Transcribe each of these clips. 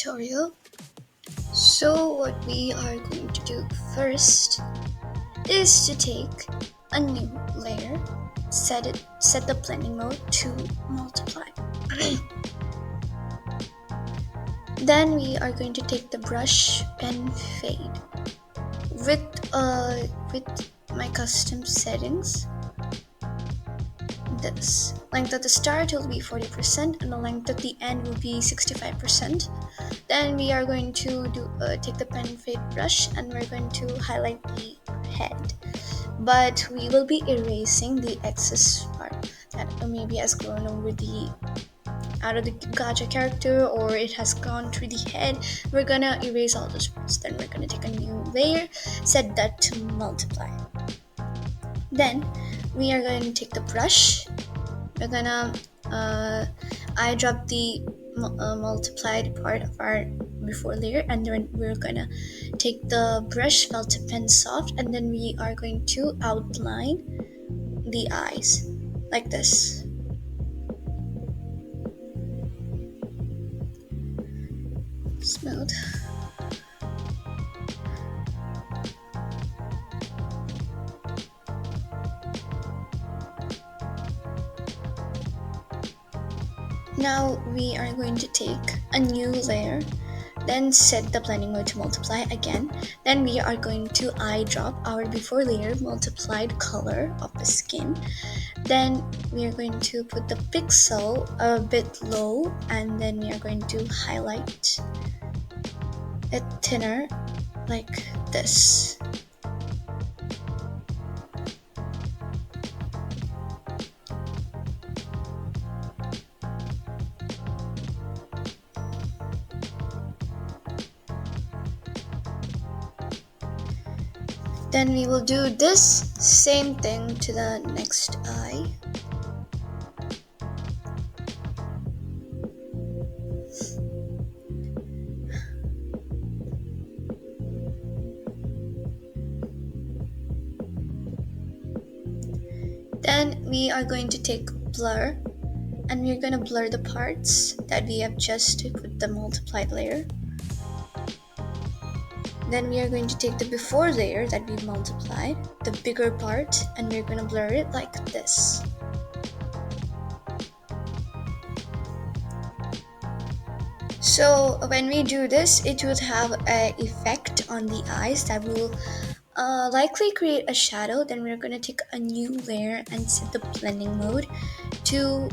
tutorial. So what we are going to do first is to take a new layer, set the blending mode to multiply. Then we are going to take the brush pen fade with my custom settings. This length at the start will be 40% and the length at the end will be 65%. Then we are going to take the pen fade brush and we're going to highlight the head, but we will be erasing the excess part that maybe has grown over the out of the gacha character, or it has gone through the head. We're gonna erase all those parts. Then we're gonna take a new layer, set that to multiply. Then we are going to take the brush. We're gonna eye drop the multiplied part of our before layer, and then we're gonna take the brush felt tip pen soft, and then we are going to outline the eyes like this. Smooth. Now we are going to take a new layer, then set the blending mode to multiply again. Then we are going to eye drop our before layer multiplied color of the skin. Then we are going to put the pixel a bit low, and then we are going to highlight it thinner like this. Then we will do this same thing to the next eye. Then we are going to take blur, and we're going to blur the parts that we have just put the multiplied layer. Then we are going to take the before layer that we multiplied, the bigger part, and we're going to blur it like this. So when we do this, it would have an effect on the eyes that will likely create a shadow. Then we're going to take a new layer and set the blending mode to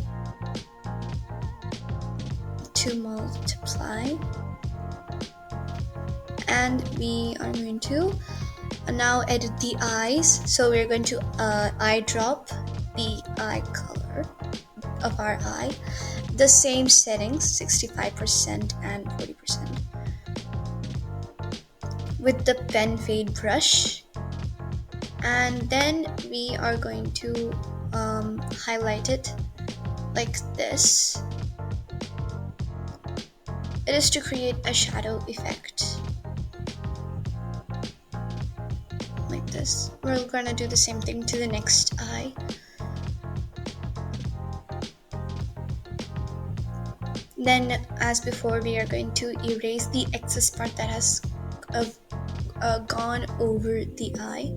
multiply. And we are going to now edit the eyes. So we're going to eye drop the eye color of our eye, the same settings, 65% and 40%, with the pen fade brush. And then we are going to highlight it like this. It is to create a shadow effect. Like this. We're gonna do the same thing to the next eye. Then, as before, we are going to erase the excess part that has gone over the eye,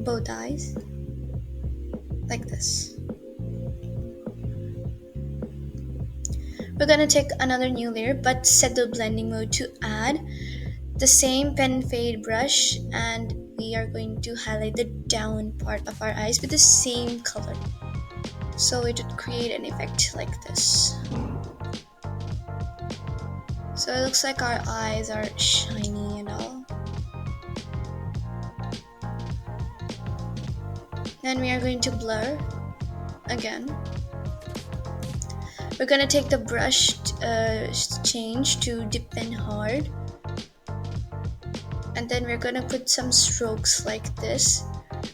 both eyes, like this. We're gonna take another new layer, but set the blending mode to add the same pen fade brush, and we are going to highlight the down part of our eyes with the same color, so it would create an effect like this. So it looks like our eyes are shiny and all. Then we are going to blur again. We're gonna take the brush change to dip in hard, and then we're gonna put some strokes like this.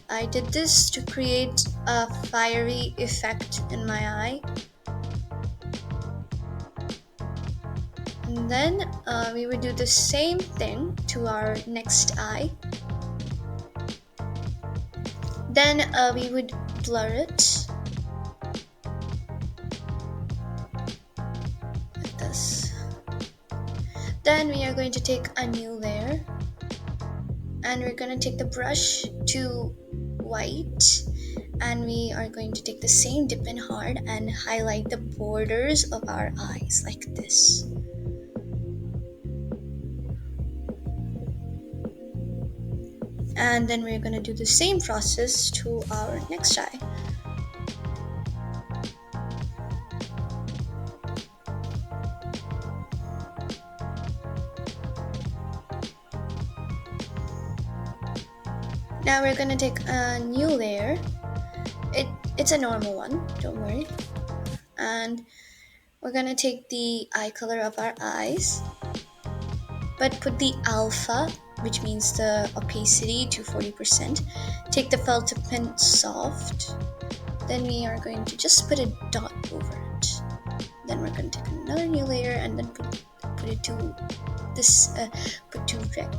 I did this to create a fiery effect in my eye. And then we would do the same thing to our next eye. Then we would blur it like this. Then we are going to take a new layer, and we're going to take the brush to white, and we are going to take the same dip in hard and highlight the borders of our eyes like this. And then we're going to do the same process to our next eye. Now we're going to take a new layer. It's a normal one, don't worry. And we're going to take the eye color of our eyes, but put the alpha, which means the opacity, to 40%. Take the felt tip pen soft. Then we are going to just put a dot over it. Then we're going to take another new layer and then put it to this, put to red.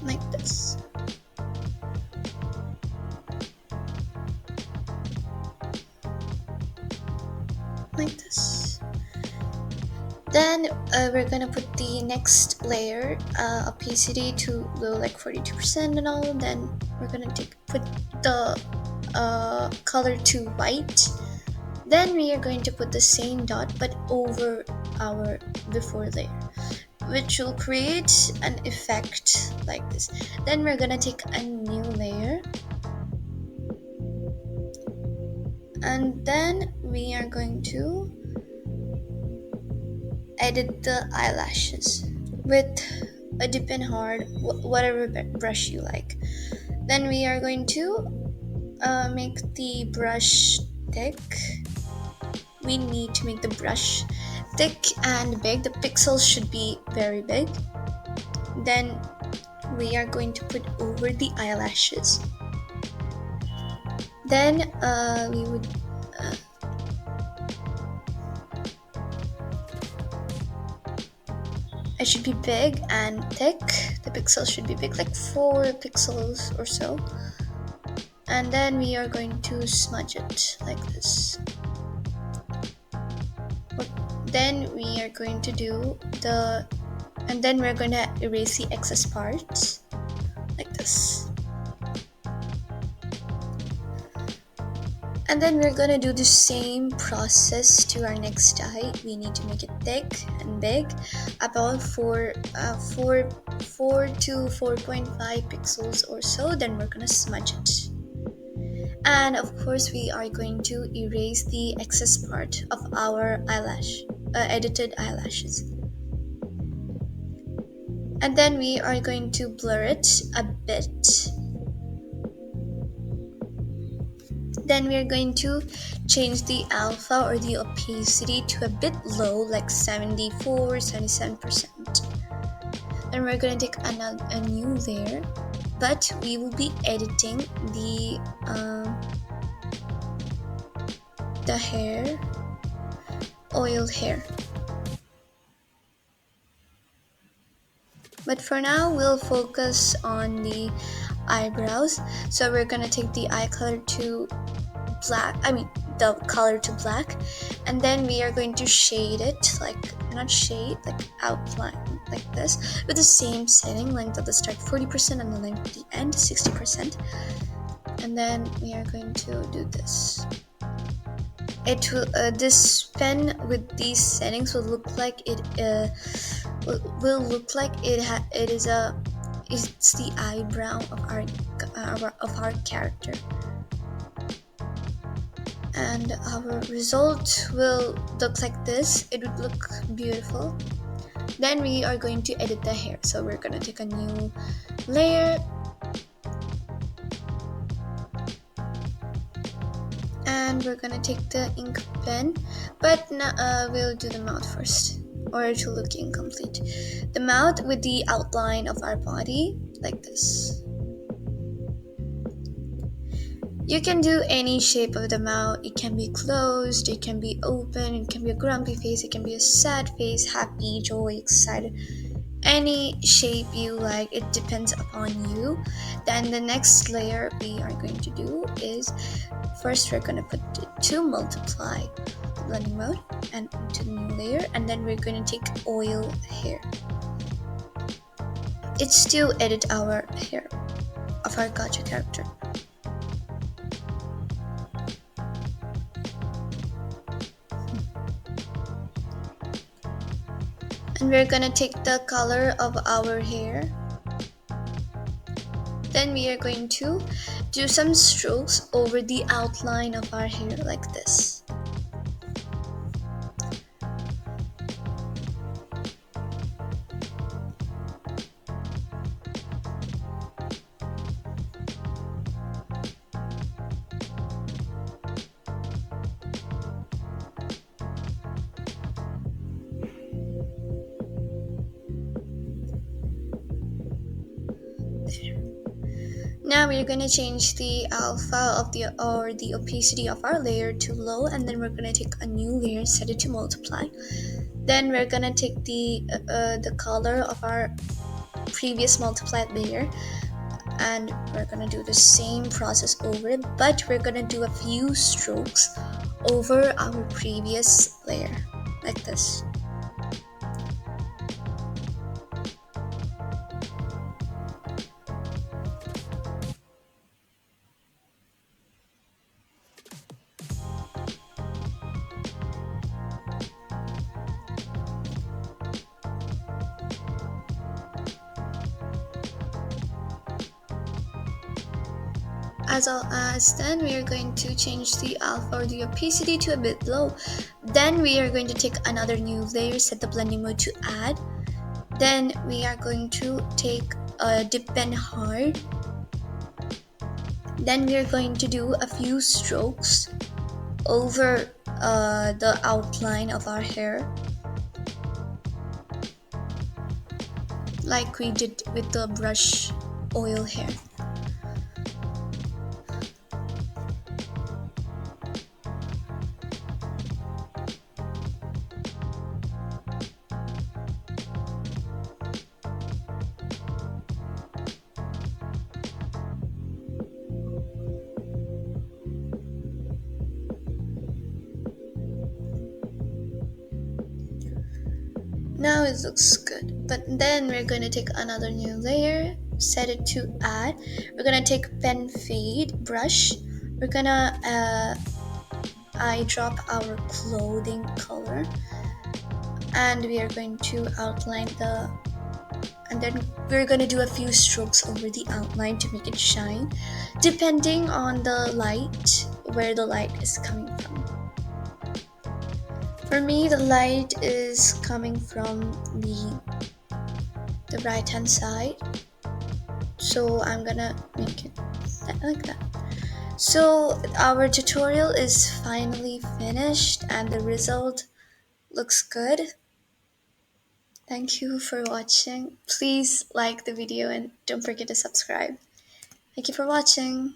Like this. Like this. Then we're gonna put the next layer, opacity to low, like 42% and all. Then we're gonna put the color to white. Then we are going to put the same dot but over our before layer, which will create an effect like this. Then we're gonna take a new layer, and then we are going to edit the eyelashes with a dip in hard, whatever brush you like. Then we are going to make the brush thick. We need to make the brush thick and big. The pixels should be very big. Then we are going to put over the eyelashes. Then we would it should be big and thick. The pixels should be big, like 4 pixels or so. And then we are going to smudge it like this. Then we are going to do and then we're going to erase the excess parts like this. And then we're going to do the same process to our next eye. We need to make it thick and big, about 4 to 4.5 pixels or so. Then we're going to smudge it. And of course, we are going to erase the excess part of our edited eyelashes. And then we are going to blur it a bit. Then we are going to change the alpha or the opacity to a bit low, like 74-77%. Then we're going to take a new layer, but we will be editing the hair, oiled hair. But for now, we'll focus on the eyebrows. So we're gonna take the eye color to black, the color to black, and then we are going to shade it, like outline like this, with the same setting, length at the start 40% and the length at the end 60%. And then we are going to do this. It will this pen with these settings will look like it's the eyebrow of our character, and our result will look like this. It would look beautiful. Then we are going to edit the hair, so we're going to take a new layer, and we're going to take the ink pen, but we'll do the mouth first, or it will look incomplete. The mouth with the outline of our body, like this. You can do any shape of the mouth. It can be closed, it can be open, it can be a grumpy face, it can be a sad face, happy, joy, excited. Any shape you like, it depends upon you. Then the next layer we are going to do is First, we're going to put it to multiply the blending mode and into the new layer, and then we're going to take oil hair. It's to edit our hair of our gacha character. And we're gonna take the color of our hair. Then we are going to do some strokes over the outline of our hair like this. Now we're going to change the alpha of the opacity of our layer to low, and then we're going to take a new layer, set it to multiply. Then we're going to take the color of our previous multiplied layer, and we're going to do the same process over it, but we're going to do a few strokes over our previous layer like this. As well as then we are going to change the alpha or the opacity to a bit low. Then we are going to take another new layer, set the blending mode to add. Then we are going to take a dip pen hard. Then we are going to do a few strokes over the outline of our hair, like we did with the brush oil hair. Now it looks good, but then we're going to take another new layer, set it to add. We're going to take pen fade brush. We're going to eye drop our clothing color, and we are going to outline and then we're going to do a few strokes over the outline to make it shine, depending on the light, where the light is coming from. For me, the light is coming from the right hand side, so I'm gonna make it like that. So our tutorial is finally finished and the result looks good. Thank you for watching. Please like the video and don't forget to subscribe. Thank you for watching.